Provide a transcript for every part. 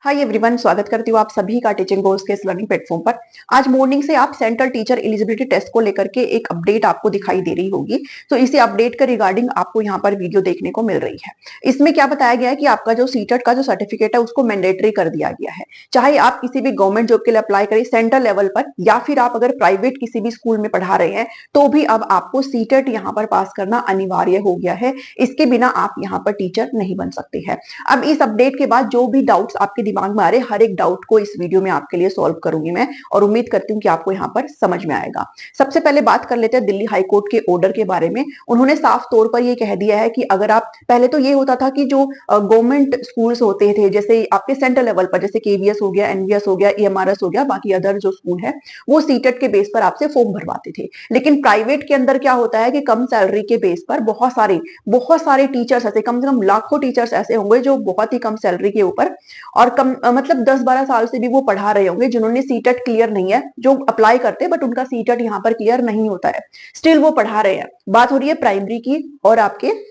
Hi everyone, स्वागत करती हूँ आप सभी का टीचिंग गोल्स के इस लर्निंग प्लेटफॉर्म पर। आज मॉर्निंग से आप सेंट्रल टीचर एलिजिबिलिटी टेस्ट को लेकर के एक अपडेट आपको दिखाई दे रही होगी। तो इसी अपडेट के रिगार्डिंग आपको यहाँ पर वीडियो देखने को मिल रही है। इसमें क्या बताया गया है कि आपका जो सीटेट का जो सर्टिफिकेट है उसको मैंडेटरी कर दिया गया है। चाहे आप किसी भी गवर्नमेंट जॉब के लिए अप्लाई करें सेंट्रल लेवल पर, या फिर आप अगर प्राइवेट किसी भी स्कूल में पढ़ा रहे हैं, तो भी अब आपको सीटेट यहाँ पर पास करना अनिवार्य हो गया है। इसके बिना आप यहाँ पर टीचर नहीं बन सकते हैं। अब इस अपडेट के बाद जो भी डाउट्स आपके दिमाग में आ रहे, हर एक डाउट को इस वीडियो में आपके लिए सॉल्व करूंगी मैं, और उम्मीद करती हूँ कि आपको यहाँ पर समझ में आएगा। सबसे पहले बात कर लेते हैं दिल्ली हाई कोर्ट के ऑर्डर के बारे में। उन्होंने साफ तौर पर यह कह दिया है कि अगर आप, पहले तो ये होता था कि जो गवर्नमेंट स्कूल्स होते थे, जैसे आपके सेंट्रल लेवल पर, जैसे केवीएस हो गया, एनवीएस हो गया, ईएमआरएस हो गया, बाकी अदर जो स्कूल है, वो सीटेट के बेस पर आपसे फॉर्म भरवाते थे। लेकिन प्राइवेट के अंदर क्या होता है कि कम सैलरी के बेस पर बहुत सारे टीचर्स ऐसे, कम से कम लाखों टीचर्स ऐसे होंगे जो बहुत ही कम सैलरी के ऊपर और कम मतलब 10-12 साल से भी वो पढ़ा रहे होंगे, जिन्होंने सीटेट क्लियर नहीं है, जो अप्लाई करते हैं बट उनका सीटेट यहाँ पर क्लियर नहीं होता है, स्टिल वो पढ़ा रहे हैं। बात हो रही है प्राइमरी की और आपके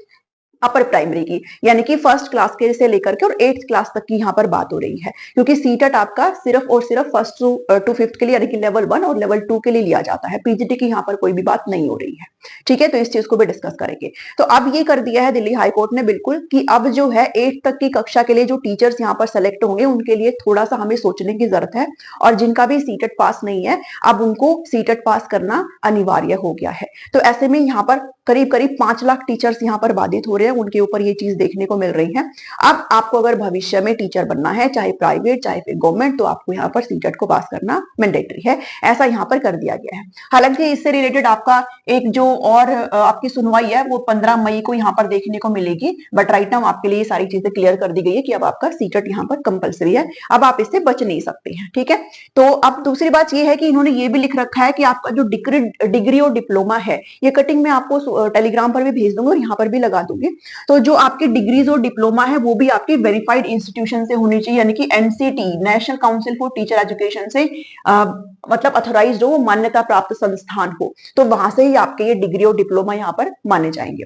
अपर प्राइमरी की, यानी कि फर्स्ट क्लास के से लेकर के और 8th क्लास तक की यहाँ पर बात हो रही है, क्योंकि सीटेट आपका सिर्फ और सिर्फ फर्स्ट टू फिफ्थ के लिए, यानी कि लेवल 1 और लेवल 2 के लिए लिया जाता है। पीजीटी की यहाँ पर कोई भी बात नहीं हो रही है। ठीक है, तो इस चीज को भी डिस्कस करेंगे। तो अब ये कर दिया है दिल्ली हाईकोर्ट ने बिल्कुल कि अब जो है 8th तक की कक्षा के लिए जो टीचर्स यहाँ पर सेलेक्ट होंगे उनके लिए थोड़ा सा हमें सोचने की जरूरत है, और जिनका भी सीटेट पास नहीं है अब उनको सीटेट पास करना अनिवार्य हो गया है। तो ऐसे में यहाँ पर करीब करीब 5 लाख टीचर्स यहाँ पर बाधित हो रहे हैं, उनके ऊपर ये चीज देखने को मिल रही है। अब आपको अगर भविष्य में टीचर बनना है, चाहे प्राइवेट चाहे फिर गवर्नमेंट, तो आपको यहाँ पर सीटेट को पास करना मैंडेटरी है, ऐसा यहाँ पर कर दिया गया है। हालांकि इससे रिलेटेड आपका एक जो और आपकी सुनवाई है वो 15 मई को यहाँ पर देखने को मिलेगी, बट राइट नाउ आपके लिए ये सारी चीजें क्लियर कर दी गई है कि अब आपका सीटेट यहाँ पर कंपलसरी है, अब आप इससे बच नहीं सकते हैं। ठीक है, तो अब दूसरी बात ये है कि इन्होंने ये भी लिख रखा है कि आपका जो डिग्री और डिप्लोमा है, ये कटिंग में आपको टेलीग्राम पर भी भेज दूंगी और यहाँ पर भी लगा दूंगी। तो जो आपकी डिग्रीज और डिप्लोमा है वो भी आपकी वेरीफाइड इंस्टीट्यूशन से होनी चाहिए, यानी कि NCT, national council for teacher education से मतलब अथोराइज्ड हो, वो मान्यता प्राप्त संस्थान हो, तो वहां से ही आपके ये डिग्री और डिप्लोमा यहाँ पर माने जाएंगे।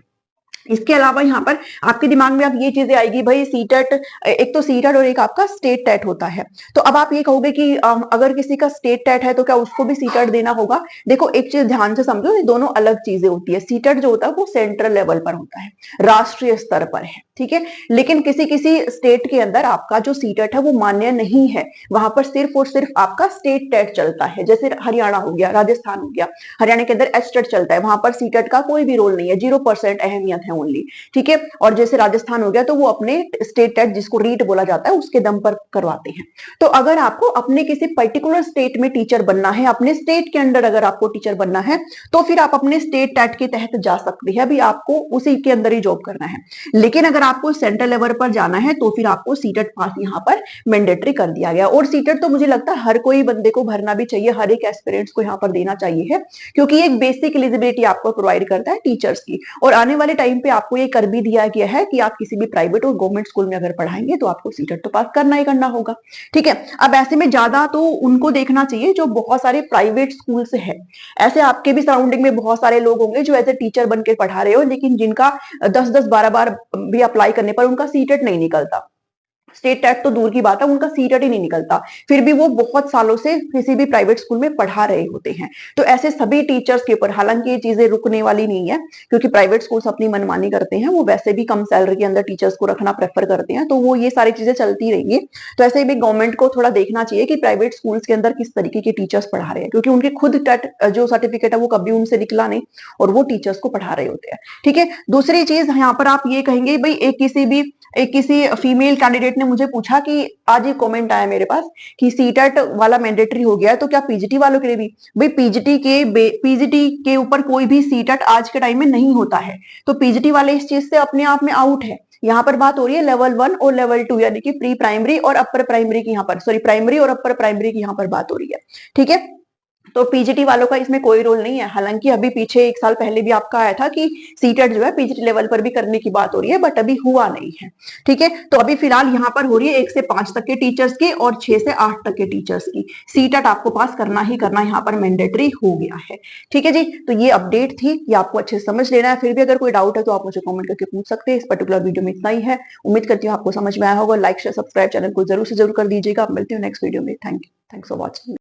इसके अलावा यहाँ पर आपके दिमाग में अब ये चीजें आएगी, भाई सीटेट, एक तो सीटेट और एक आपका स्टेट टेट होता है। तो अब आप ये कहोगे कि अगर किसी का स्टेट टेट है तो क्या उसको भी सीटेट देना होगा? देखो, एक चीज ध्यान से समझो, ये दोनों अलग चीजें होती है। सीटेट जो होता है वो सेंट्रल लेवल पर होता है, राष्ट्रीय स्तर पर है। ठीक है, लेकिन किसी किसी स्टेट के अंदर आपका जो सीटेट है वो मान्य नहीं है, वहां पर सिर्फ और सिर्फ आपका स्टेट टेट चलता है। जैसे हरियाणा हो गया, राजस्थान हो गया, हरियाणा के अंदर एच टेट चलता है, वहां पर सीटेट का कोई भी रोल नहीं है, 0% अहमियत है ओनली। ठीक है, और जैसे राजस्थान हो गया तो वो अपने स्टेट टेट, जिसको रीट बोला जाता है, उसके दम पर करवाते हैं। तो अगर आपको अपने किसी पर्टिकुलर स्टेट में टीचर बनना है, अपने स्टेट के अंदर अगर आपको टीचर बनना है, तो फिर आप अपने स्टेट टेट के तहत जा सकते हैं, अभी आपको उसी के अंदर ही जॉब करना है। लेकिन अगर आपको सेंट्रल लेवल पर जाना है तो फिर आपको सीटेट पास यहाँ पर मैंडेटरी कर दिया गया। और सीटेट तो मुझे लगता है हर कोई बंदे को भरना भी चाहिए, हर एक एस्पिरेंट्स को यहाँ पर देना चाहिए है, क्योंकि एक बेसिक एलिजिबिलिटी आपको प्रोवाइड करता है टीचर्स की। और आने वाले टाइम पे आपको ये कर भी दिया गया है कि आप किसी भी प्राइवेट और गवर्नमेंट स्कूल में अगर पढ़ाएंगे तो आपको सीटेट तो पास करना ही करना होगा। ठीक है, अब ऐसे में ज्यादा तो उनको देखना चाहिए जो बहुत सारे प्राइवेट स्कूल से है। ऐसे आपके भी सराउंडिंग में बहुत सारे लोग होंगे जो एज ए टीचर बन के पढ़ा रहे हो, लेकिन जिनका 10-10 12 बार भी अप्लाई करने पर उनका सीटेट नहीं निकलता। स्टेट टेट तो दूर की बात है, उनका सीटेट ही नहीं निकलता, फिर भी वो बहुत सालों से किसी भी प्राइवेट स्कूल में पढ़ा रहे होते हैं। तो ऐसे सभी टीचर्स के ऊपर, हालांकि ये चीजें रुकने वाली नहीं है, क्योंकि प्राइवेट स्कूल्स अपनी मनमानी करते हैं, वो वैसे भी कम सैलरी के अंदर टीचर्स को रखना प्रेफर करते हैं, तो वो ये सारी चीजें चलती रहेंगी। तो ऐसे भी गवर्नमेंट को थोड़ा देखना चाहिए कि प्राइवेट स्कूल्स के अंदर किस तरीके के टीचर्स पढ़ा रहे हैं, क्योंकि उनके खुद टेट जो सर्टिफिकेट है वो कभी उनसे निकला नहीं, और वो टीचर्स को पढ़ा रहे होते हैं। ठीक है, दूसरी चीज यहाँ पर आप ये कहेंगे, भाई किसी फीमेल कैंडिडेट ने मुझे पूछा कि आज ये कमेंट आया मेरे पास कि सीटेट वाला मैंडेटरी हो गया है, तो क्या पीजीटी वालों के लिए भी? भाई पीजीटी के ऊपर कोई भी सीटेट आज के टाइम में नहीं होता है, तो पीजीटी वाले इस चीज से अपने आप में आउट है। यहाँ पर बात हो रही है लेवल 1 और लेवल 2, यानी कि प्री प्राइमरी और अपर प्राइमरी की, यहाँ पर सॉरी प्राइमरी और अपर प्राइमरी की यहाँ पर बात हो रही है। ठीक है, तो पीजीटी वालों का इसमें कोई रोल नहीं है। हालांकि अभी पीछे 1 साल पहले भी आपका आया था कि सीटेट जो है पीजीटी लेवल पर भी करने की बात हो रही है, बट अभी हुआ नहीं है। ठीक है, तो अभी फिलहाल यहाँ पर हो रही है 1 से 5 तक के टीचर्स की और 6 से 8 तक के टीचर्स की। सीटेट आपको पास करना ही करना यहाँ पर मैंडेटरी हो गया है। ठीक है जी, तो ये अपडेट थी, ये आपको अच्छे से समझ लेना है। फिर भी अगर कोई डाउट है तो आप मुझे कमेंट करके पूछ सकते हैं। इस पर्टिकुलर वीडियो में इतना ही है। उम्मीद करती हूँ आपको समझ में आया होगा। लाइक शेयर सब्सक्राइब चैनल को जरूर से जरूर कर दीजिएगा। मिलती हूँ नेक्स्ट वीडियो में। Thanks for watching.